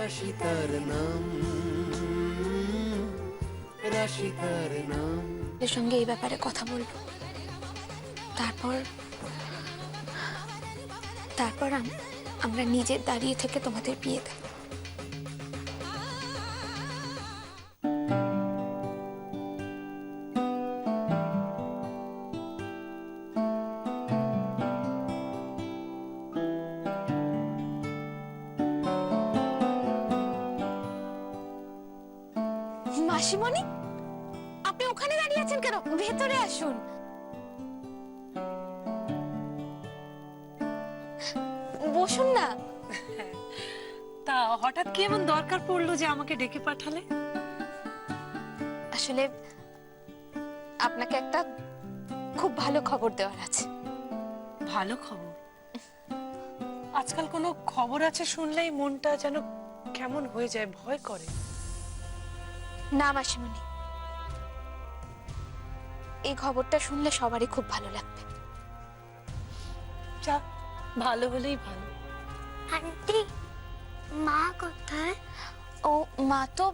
রাশি তার নাম, রাশি তার নাম। এর সঙ্গে এই ব্যাপারে কথা বলবো, তারপর তারপর আমরা নিজে দাঁড়িয়ে থেকে তোমাদের বিয়ে দেব। মাসিমণি, আপনি ওখানে দাঁড়িয়ে আছেন কেন? ভেতরে আসুন। বসুন না। তা হঠাৎ কি এমন দরকার পড়লো যে আমাকে ডেকে পাঠালে? আসলে আপনাকে একটা খুব ভালো খবর দেওয়ার আছে। ভালো খবর? আজকাল কোনো খবর আছে শুনলেই মনটা যেন কেমন হয়ে যায়, ভয় করে। না মাসিমণি, এই খবরটা শুনলে সবারই খুব ভালো লাগবে। যা, ভালো হলেই ভালো। আন্টি, মা কোথায়? ও মা তো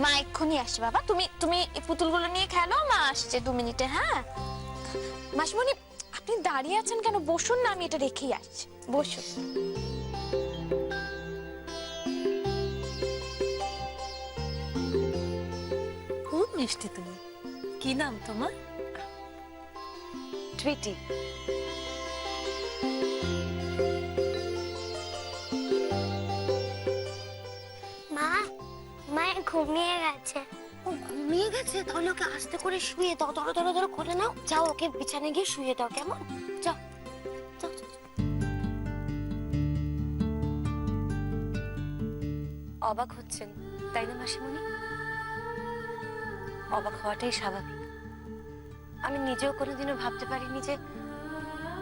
মা এক্ষুনি আসছে। বাবা, তুমি তুমি এই পুতুলগুলো নিয়ে খেলো, মা আসছে 2 মিনিটে। হ্যাঁ মাসিমণি, আপনি দাঁড়িয়ে আছেন কেন? বসুন না, আমি এটা রেখেই আসছি। বসুন। খুব মিষ্টি তুমি। কি নাম তোমার? টুইটি। মা, মায়ের ঘুমিয়ে গেছে। ও ঘুমিয়ে গেছে? তাহলে ওকে আস্তে করে শুয়ে দাও। ধরো ধরো ধরো, খুলে নাও। যাও, ওকে বিছানায় গিয়ে শুয়ে দাও, কেমন? যাও যাও যাও। অবাক হচ্ছেন তাই না মাসিমণি? অবাক হওয়াটাই স্বাভাবিক। আমি নিজেও কোনোদিনও ভাবতে পারিনি যে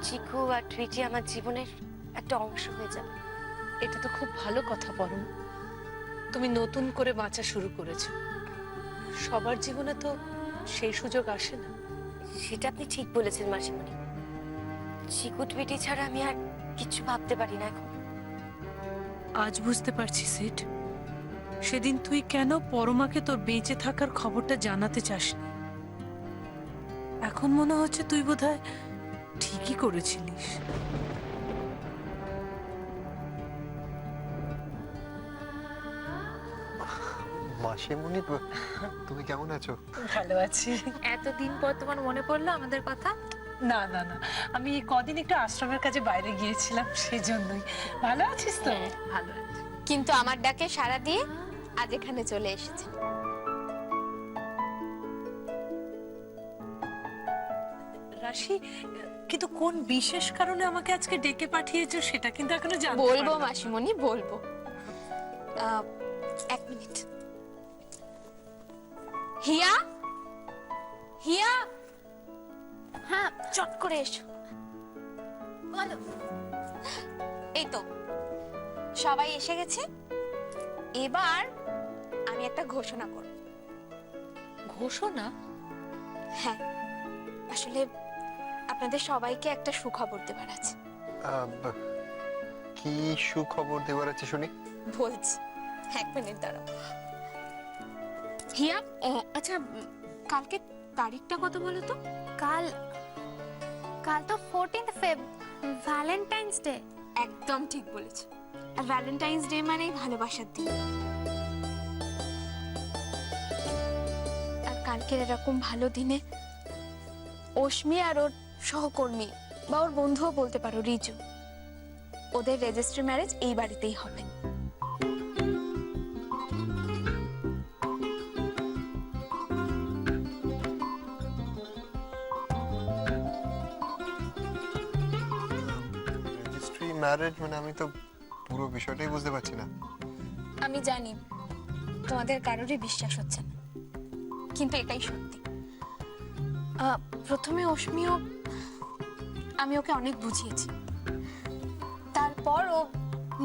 চিকু আর টুইটি আমার জীবনের একটা অংশ হয়ে যাবে। এটা তো খুব ভালো কথা পরম। তুমি নতুন করে বাঁচা শুরু করেছো। সবার জীবনে তো সেই সুযোগ আসে না। সেটা আপনি ঠিক বলেছেন মাসিমণি। চিকু টুইটি ছাড়া আমি আর কিছু ভাবতে পারি না এখন। আজ বুঝতে পারছি সিট, সেদিন তুই কেন পরমাকে তোর বেঁচে থাকার খবরটা জানাতে চাসনি। এখন মনে হচ্ছে তুই বোধহয় ঠিকই করেছিলিস। মাসিমণি, তুমি কেমন আছো? ভালো আছি। এতদিন পর তোমার মনে পড়লো আমাদের কথা? না না না, আমি কদিন একটু আশ্রমের কাছে বাইরে গিয়েছিলাম, সেই জন্যই। ভালো আছিস তো? ভালো আছি, কিন্তু আমার ডাকে সাড়া দিয়ে আজ এখানে চলে এসেছে। রাশি, কিন্তু কোন বিশেষ কারণে আমাকে আজকে ডেকে পাঠিয়েছো সেটা কিন্তু এখনো জানতে বলবো পারলাম না। মাসিমণি, বলবো। 1 মিনিট। হিয়া, হিয়া, হ্যাঁ চট করে এসো। বলো। এই তো সবাই এসে গেছে। এবার আমি একটা ঘোষণা করব। ঘোষণা? হ্যাঁ, আসলে আপনাদের সবাইকে একটা সুখবর দেবার আছে। কি সুখবর দেওয়ার আছে শুনি? বলছি, 1 মিনিট দাঁড়াও। হিয়া, আচ্ছা কালকে তারিখটা কত বলো তো? কাল কাল তো 14th ফেব, ভ্যালেন্টাইন্স ডে। একদম ঠিক বলেছ। আর ভ্যালেন্টাইন্স ডে মানেই ভালোবাসার দিন। আর কালকের এরকম ভালো দিনে অশ্মি আর ওর সহকর্মী বা ওর বন্ধুও বলতে পারো, রিজু, ওদের রেজিস্ট্রি ম্যারেজ এই বাড়িতেই হবে। রেজিস্ট্রি ম্যারেজ মানে? আমি তো পুরো বিষয়টাই বুঝতে পারছি না। আমি জানি তোমাদের কারোরই বিশ্বাস হচ্ছে না, কিন্তু এটাই সত্যি। প্রথমে অশ্মিও, আমি ওকে অনেক বুঝিয়েছি। তারপর ও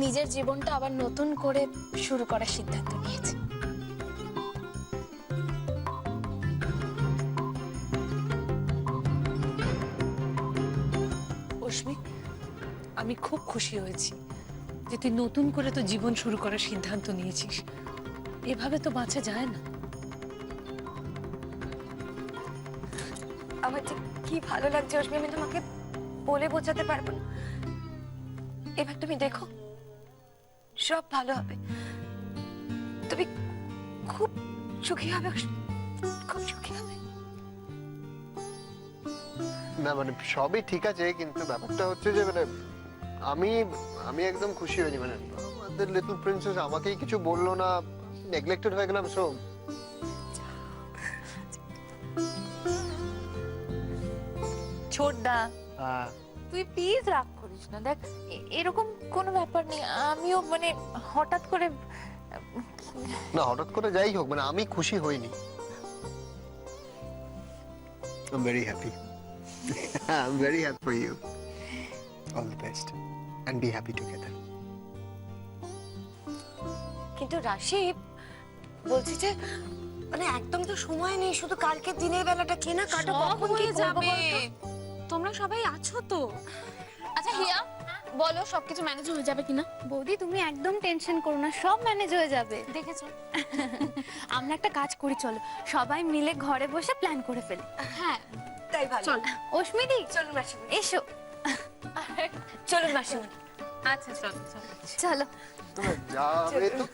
নিজের জীবনটা আবার নতুন করে শুরু করার সিদ্ধান্ত নিয়েছে। অশ্মি, আমি খুব খুশি হয়েছি যে তুই নতুন করে তো জীবন শুরু করার সিদ্ধান্ত নিয়েছিস। এভাবে তো বাঁচা যায় না। আমার যে কি ভালো লাগছে অশ্মি, আমি তোমাকে বলে বোঝাতে পারবো না। এবার তুমি দেখো, সব ভালো হবে। তুমি খুব সুখী হবে অশ্মি, খুব সুখী হবে। না মানে সবই ঠিক আছে, কিন্তু ব্যাপারটা হচ্ছে যে মানে আমি আমি একদম খুশি হইনি। মানে আমাদের লিটল প্রিন্সেস আমাকেই কিছু বললো না, নেগলেক্টেড হয়ে গেলাম। সো ছোটদা, তুই প্লিজ রাগ করিস না। দেখ এরকম কোনো ব্যাপার নেই। আমিও মানে হঠাৎ করে না হঠাৎ করে যাই হোক, মানে আমি খুশি হইনি। I'm very happy. I'm very happy for you. All the best and be happy together. কিন্তু রাশিদ বলছি যে মানে একদম তো সময় নেই, শুধু কালকে দিনের বেলাটা কে না কাটো, কখন কি করবো বলতো? তোমরা সবাই আছো তো? আচ্ছা হিয়া, বলো সবকিছু ম্যানেজ হয়ে যাবে কিনা? বৌদি তুমি একদম টেনশন করো না, সব ম্যানেজ হয়ে যাবে। দেখেছো? আমরা একটা কাজ করি, চলো সবাই মিলে ঘরে বসে প্ল্যান করে ফেলি। হ্যাঁ তাই ভালো। চল। অশ্মিদি চলুন মাসিমণি, এসো। চলুন মাসিমণি। আচ্ছা চল চল। চলো তোমরা যাবে তো?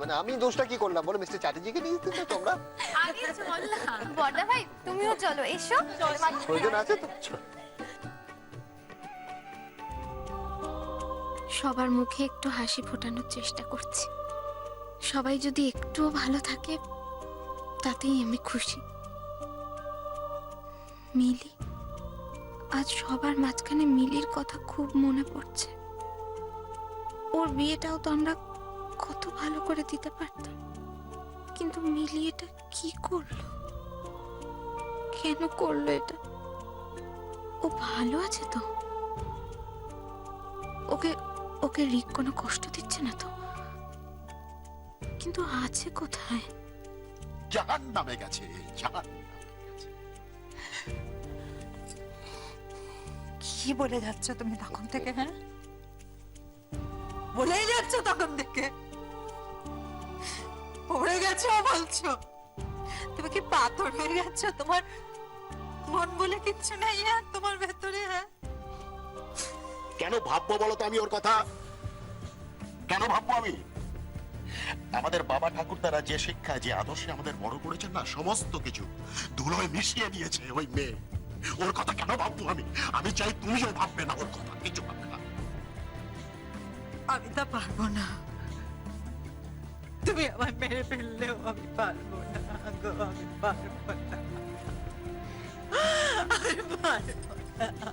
মানে আমি দোষটা কি করলাম বলো? মিস্টার চ্যাটার্জিকে নিয়ে দিতে তোমরা? বড়দা ভাই তুমিও চলো, এসো। প্রয়োজন আছে তো? সবার মুখে একটু হাসি ফোটানোর চেষ্টা করছি। সবাই যদি একটুও ভালো থাকে তাতেই আমি খুশি। মিলি, আজ সবার মাঝখানে মিলির কথা খুব মনে পড়ছে। ওর বিয়েটাও তো আমরা কত ভালো করে দিতে পারতাম, কিন্তু মিলি এটা কি করলো? কেন করলো এটা? ও ভালো আছে তো? ওকে ওকে রিক কোনো কষ্ট দিচ্ছে না তো? কিন্তু আছে কোথায়? জাহান্নামে গেছে, কি বলে যাচ্ছ তুমি তখন থেকে? হ্যাঁ, বলেই যাচ্ছ তখন থেকে, পড়ে গেছো বলছো। তুমি কি পাথর হয়ে গেছো? তোমার মন বলে কিচ্ছু নেই আর তোমার ভেতরে? হ্যাঁ, কেন ভাববো বলো তো আমি ওর কথা? কেন ভাববো আমি? আমাদের বাবা ঠাকুর তারা যে শিক্ষা, যে আদর্শে আমাদের বড় করেছেন না, সমস্ত কিছু ধুলোয় মিশিয়ে দিয়েছে ওই মেয়ে। ওর কথা কেন ভাববো আমি? আমি চাই তুমিও ভাববে না ওর কথা, কিছু ভাববে না। আমি তা পারবো না। তুমি আমায় মেরে ফেললেও আমি পারবো না গো, আমি পারবো না, আমি পারবো না।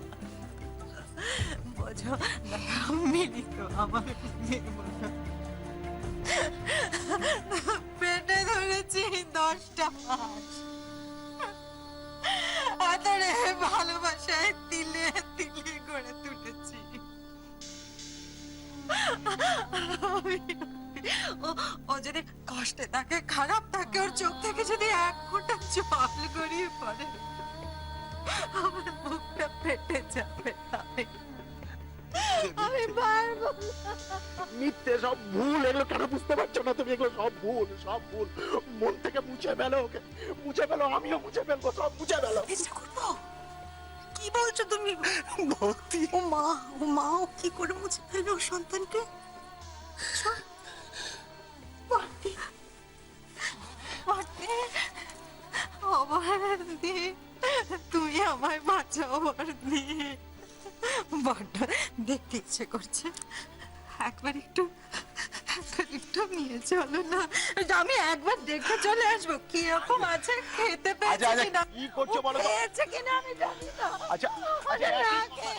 বোঝো, মিলি তো আমার পেটে ধরেছি 10টা মাস, আদরে ভালোবাসায় তিলে তিলে গড়ে তুলেছি। ও যদি কষ্টে থাকে, খারাপ থাকে, ওর চোখ থেকে যদি এক ফোঁটা জল গড়িয়ে পড়ে, আমার মুখটা ফেটে যাবে। আমি পারবো না। মিথ্যে সব ভুল, এগুলো কেন বুঝতে পারছো না তুমি? এগুলো সব ভুল, সব ভুল। মন থেকে মুছে ফেলো ওকে, মুছে ফেলো, আমিও মুছে ফেলবো, সব মুছে ফেলো। চেষ্টা করবো? কি বলছো তুমি? ভক্তি, ও মা ও কি করে মুছে ফেলবে ওর সন্তানকে? মারতে, মারতে, ও বর্দি, তুই আমায় বাঁচাও বর্দি। বড্ড দেখতে ইচ্ছে করছে, একবার একটু নিয়ে চলো না, আমি একবার দেখে চলে আসবো কিরকম আছে, খেতে পেয়েছে কিনা, কি করছো বলো তো? পেয়েছে কিনা আমি জানি না। আচ্ছা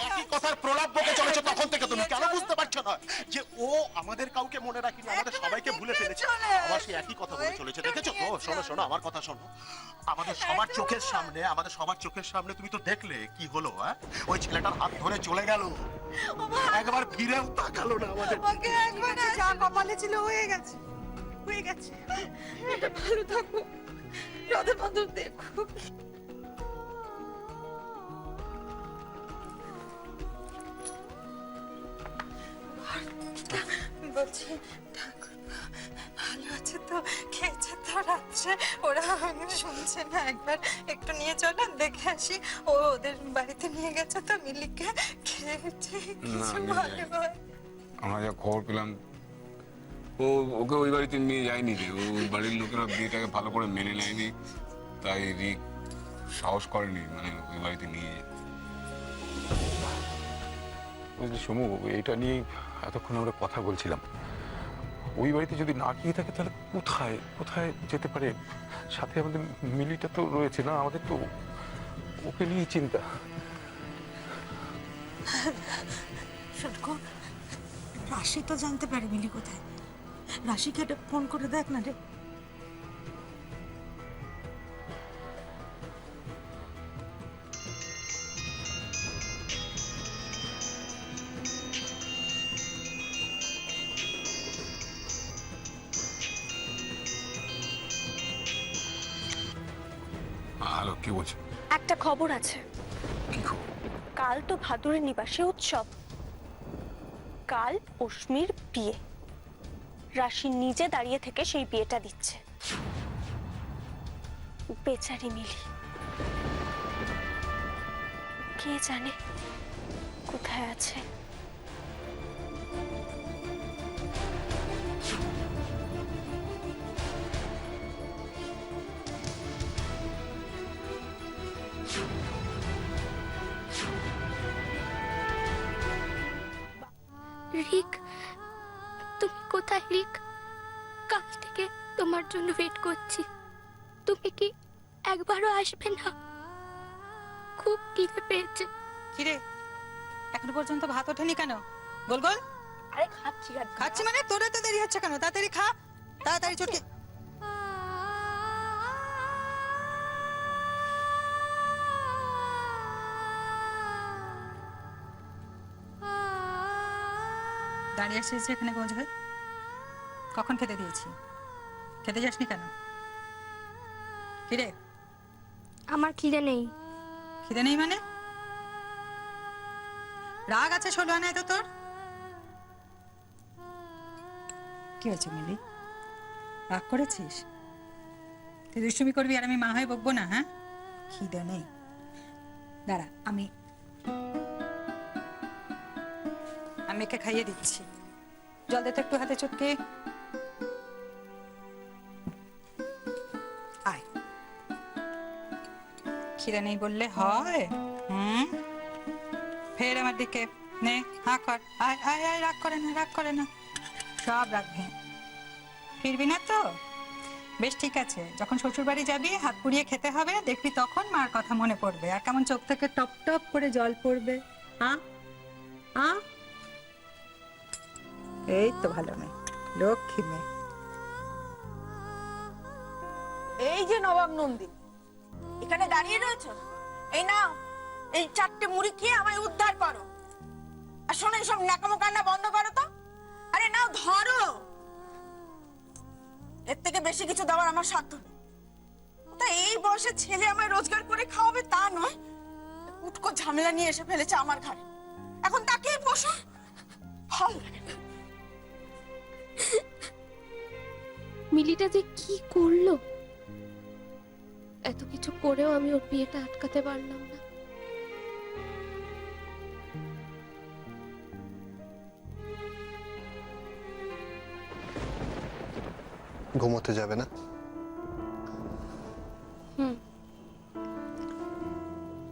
একই কথার প্রলাপ বকে চলেছো তখন থেকে, তুমি কেন বুঝতে পারছো না যে ও আমাদের কাউকে মনে রাখিনি, আমাদের সবাইকে ভুলে ফেলেছে? আবার সেই একই কথা বলে চলেছে, দেখেছো তো? শোনো শোনো, আমার কথা শোনো। আমাদের সবার চোখের সামনে তুমি তো দেখলে কি হলো। হ্যাঁ, ওই ছেলেটার হাত ধরে চলে গেল, একবার ফিরেও তাকালো না আমাদের দিকে। একবার যা কপালে ছিল হয়ে গেছে, হয়ে গেছে। এটা ভালো থাকো, রাধে মাধব দেখো। বলছি ঠাকুর ভালো আছে তো, খেয়েছে তো রাত্রে? ওরা শুনছে না, একবার একটু নিয়ে চলো দেখে আসি। ও ওদের বাড়িতে নিয়ে গেছে তো মিলিকে, খেয়েছে কিছু ভালো হয়। আমরা যা খবর পেলাম, ওকে ওই বাড়িতে নিয়ে যায়নি রে। ওই বাড়ির লোকেরা বিয়েটাকে ভালো করে মেনে নেয়নি, তাই রিক সাহস করেনি মানে ওই বাড়িতে নিয়ে যেতে। বুঝলি সমু, এটা নিয়ে এতক্ষণ আমরা কথা বলছিলাম। ওই বাড়িতে যদি না গিয়ে থাকে তাহলে কোথায় কোথায় যেতে পারে? সাথে আমাদের মিলিটা তো রয়েছে না, আমাদের তো ওকে নিয়ে চিন্তা। শোনো, রাশি তো জানতে পারে মিলি কোথায়। রাশিকে একটা ফোন করে দেখ না রে। হ্যালো, কি বলছো? একটা খবর আছে। কি খবর? কাল তো ভাদুরে নিবাসে উৎসব। কাল অশ্মির বিয়ে। রাশি নিজে দাঁড়িয়ে থেকে সেই বিয়েটা দিচ্ছে। বেচারি মিলি কে জানে কোথায় আছে। রিক, তুমি কোথায় রিক? কাল থেকে তোমার জন্য ওয়েট করছি। তুমি কি একবারও আসবে না? খুব খিদে পেয়েছে। কিরে, এখনো পর্যন্ত ভাত ওঠেনি কেন? গোল গোল। আরে খাচ্ছি খাচ্ছি মানে তোর এত দেরি হচ্ছে কেন? তাড়াতাড়ি খা, তাড়াতাড়ি চটকে। দাঁড়িয়ে আসিস এখানে কোন জায়গায়? কখন খেতে দিয়েছি? খেতে যাসনি কেন? কিরে, আমার খিদে নেই। খিদে নেই মানে? রাগ আছে ষোলো আনায় তো তোর? কি হয়েছে মিলি, রাগ করেছিস? তুই দুষ্টুমি করবি আর আমি মা হয়ে বকবো না? হ্যাঁ, খিদে নেই। দাঁড়া, আমি একে খাইয়ে দিচ্ছি। জল দে তো একটু হাতে চটকে। আয়, খিদে নেই বললে হয়? ফের আমার দিকে নে, হা কর। আয় আয় আয়, রাগ করে না, রাগ করে না, সব রাখবে। ফিরবি না তো? বেশ ঠিক আছে, যখন শ্বশুর বাড়ি যাবি হাত পুড়িয়ে খেতে হবে, দেখবি তখন মার কথা মনে পড়বে আর কেমন চোখ থেকে টপ টপ করে জল পড়বে। এই তো ভালো মেয়ে, লক্ষ্মী মেয়ে। এই যে নবাব নন্দী এখানে দাঁড়িয়ে রয়েছে, এই নাও এই 4টে মুড়ি খেয়ে আমায় উদ্ধার করো। আর শোনো, এইসব ন্যাকামো কান্না বন্ধ করো তো। আরে নাও, ধরো। এর থেকে বেশি কিছু দেওয়ার আমার সাধ্য নেই। তা এই বয়সে ছেলে আমায় রোজগার করে খাওয়াবে তা নয়, উটকো ঝামেলা নিয়ে এসে ফেলেছে আমার ঘরে। এখন তাকেই বসো, ভালো লাগে না। মিলিটা যে কি করলো, এত কিছু করেও আমি ওর বিয়েটা আটকাতে পারলাম না। ঘুমোতে যাবে না?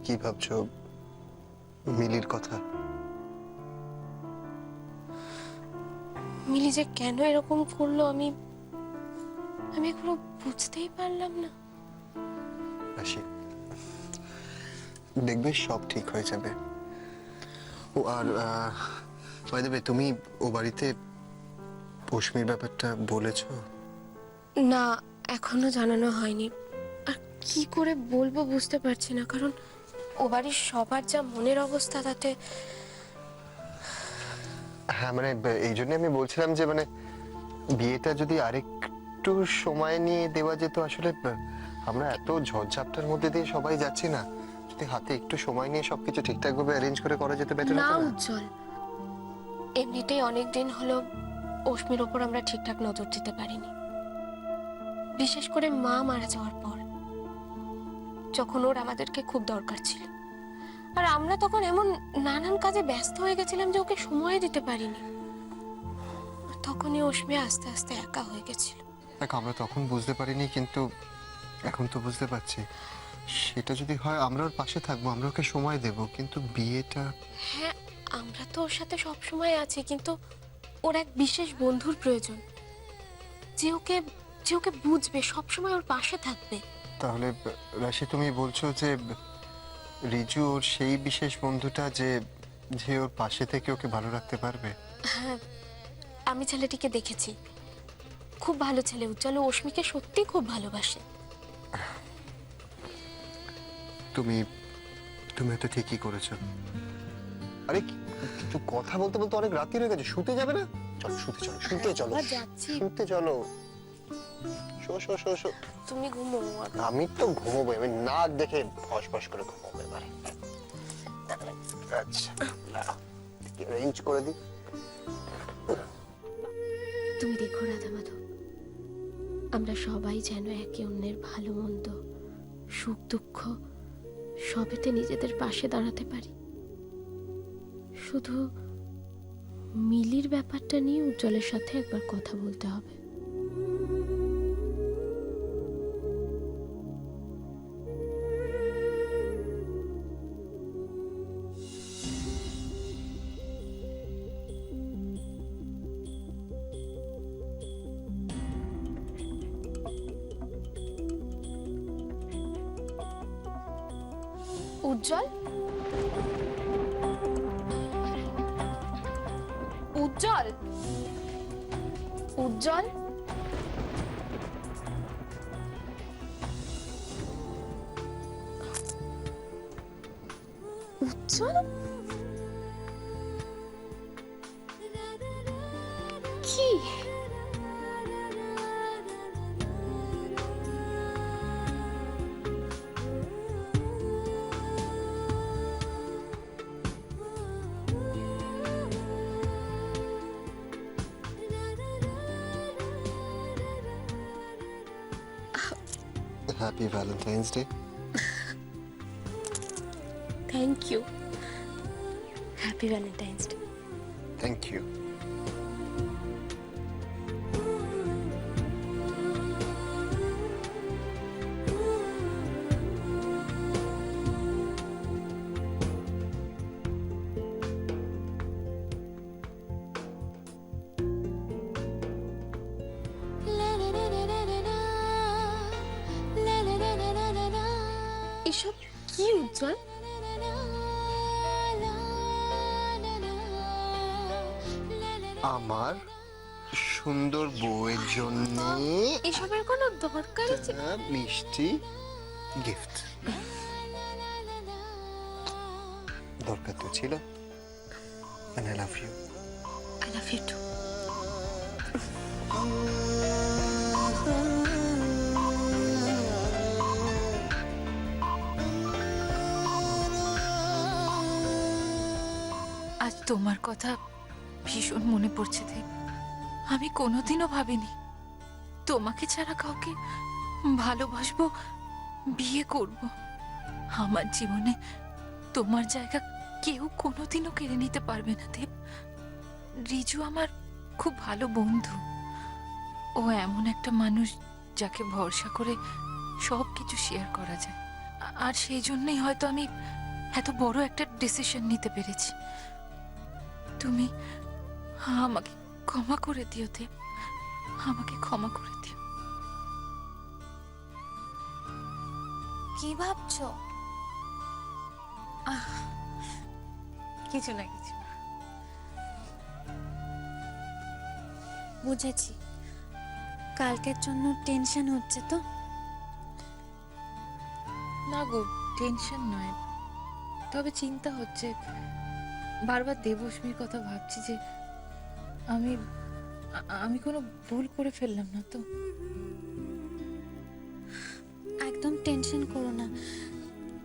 কি ভাবছো মিলির কথা? মিলি যে কেন এরকম করলো আমি এখনো বুঝতেই পারলাম না। রাশি, দেখবে সব ঠিক হয়ে যাবে। ও আর বাই দ্য ওয়ে, তুমি ও বাড়িতে পশ্মির ব্যাপারটা বলেছো? না, এখনো জানানো হয়নি। আর কি করে বলবো বুঝতে পারছি না, কারণ ও বাড়ির সবার যা মনের অবস্থা তাতে। হ্যাঁ মানে এই জন্য আমি বলছিলাম যে মানে বিয়েটা যদি আরেকটু সময় নিয়ে দেওয়া যেত। আসলে আমরা এত ঝড়ঝাপটার মধ্যে দিয়ে সবাই যাচ্ছি না, যদি হাতে একটু সময় নিয়ে সবকিছু ঠিকঠাক ভাবে অ্যারেঞ্জ করে করা যেতে বেটার না হতো না? উজ্জ্বল, এমনিতেই অনেক দিন হলো অশ্মির ওপর আমরা ঠিকঠাক নজর দিতে পারিনি, বিশেষ করে মা মারা যাওয়ার পর, যখন ওর আমাদেরকে খুব দরকার ছিল। আর আমরা তখন এমন নানান কাজে ব্যস্ত হয়ে গেছিলাম যে ওকে সময় দিতে পারিনি। তখনই অশ্মি আস্তে আস্তে একা হয়ে গেছিল। দেখ, আমরা তখন বুঝতে পারিনি, কিন্তু এখন তো বুঝতে পারছি। সেটা যদি হয় আমরা ওর পাশে থাকবো, আমরা ওকে সময় দেব, কিন্তু বিয়েটা... হ্যাঁ, আমরা তো ওর সাথে সব সময় আছি, কিন্তু ওর এক বিশেষ বন্ধুর প্রয়োজন, যে ওকে বুঝবে, সব সময় ওর পাশে থাকবে। তাহলে রাশি, তুমি বলছো যে রিজু ওর সেই বিশেষ বন্ধুটা যে ওর পাশে থেকে ওকে ভালো রাখতে পারবে? হ্যাঁ, আমি ছেলেটিকে দেখেছি, খুব ভালো ছেলে। উজ্জ্বল ও অশ্মিকে সত্যি খুব ভালোবাসে। তুমি তো ঠিকই করেছো। আরে কিছু কথা বলতে বলতে অনেক রাত্রি হয়ে গেছে, শুতে যাবে না? চলো শুতে চলো, শুতে চলো, যাচ্ছি। শুতে চলো। শো। তুমি ঘুমো। আমি তো ঘুমোবো, আমি নাক দেখে ফসফস করে ঘুমোবো এবার। আচ্ছা, রেঞ্জ করে দিই। তুমি দেখো রাধা মাধব, আমরা সবাই যেন একে অন্যের ভালো মন্দ, সুখ দুঃখ সবেতে নিজেদের পাশে দাঁড়াতে পারি। শুধু মিলির ব্যাপারটা নিয়ে উজ্জ্বলের সাথে একবার কথা বলতে হবে। উজ্জ্বল, উজ্জ্বল, উজ্জ্বল, উজ্জ্বল, কি? Happy Valentine's Day. Thank you. Happy Valentine's Day. Thank you. এসব কি উজ্জ্বল? আমার সুন্দর বউয়ের জন্য এসবের কোনো দরকার আছে? মিষ্টি গিফট দরকার তো ছিল। And I love you. I love you too. আজ তোমার কথা ভীষণ মনে পড়ছে দেব। আমি কোনোদিনও ভাবিনি তোমাকে ছাড়া কাউকে ভালোবাসবো, বিয়ে করব। আমার জীবনে তোমার জায়গা কেউ কোনোদিনও কেড়ে নিতে পারবে না দেব। রিজু আমার খুব ভালো বন্ধু। ও এমন একটা মানুষ যাকে ভরসা করে সব কিছু শেয়ার করা যায়। আর সেই জন্যই হয়তো আমি এত বড় একটা ডিসিশন নিতে পেরেছি। তুমি আমাকে ক্ষমা করে দিও দেব, আমাকে ক্ষমা করে দিও। কি ভাবছো? কিছু না কিছু। বুঝেছি, কালকের জন্য টেনশন হচ্ছে তো? না গো, টেনশন নয়, তবে চিন্তা হচ্ছে। বারবার দেবশ্মীর কথা ভাবছি যে আমি কোনো ভুল করে ফেললাম না তো। একদম টেনশন করো না,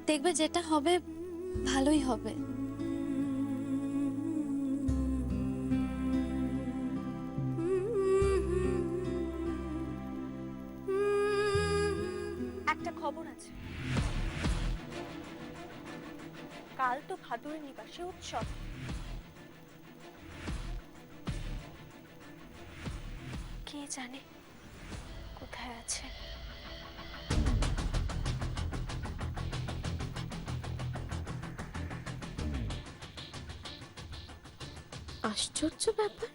দেখবে যেটা হবে ভালোই হবে। আছে। কাল তো ভাদুরের নিবাসে উৎসব। কে জানে কোথায় আছে। আশ্চর্য ব্যাপার,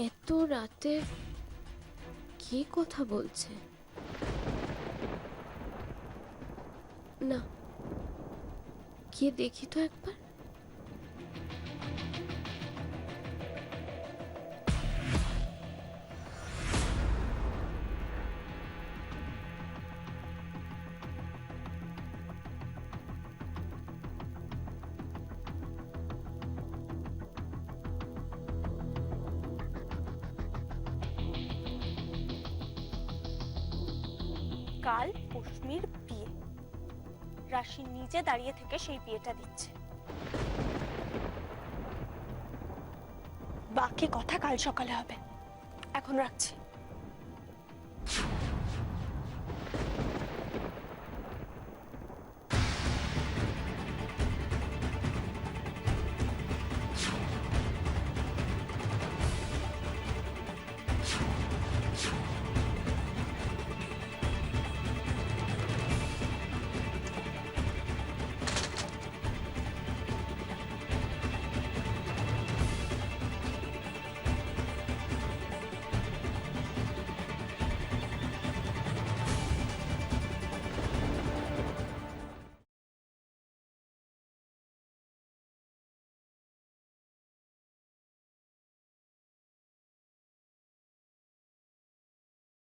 এত রাতে কে কথা বলছে? না, কে দেখি তো একবার। কাল পশ্চিমের বিয়ে, রাশি নিজে দাঁড়িয়ে থেকে সেই বিয়েটা দিচ্ছে। বাকি কথা কাল সকালে হবে, এখন রাখছি।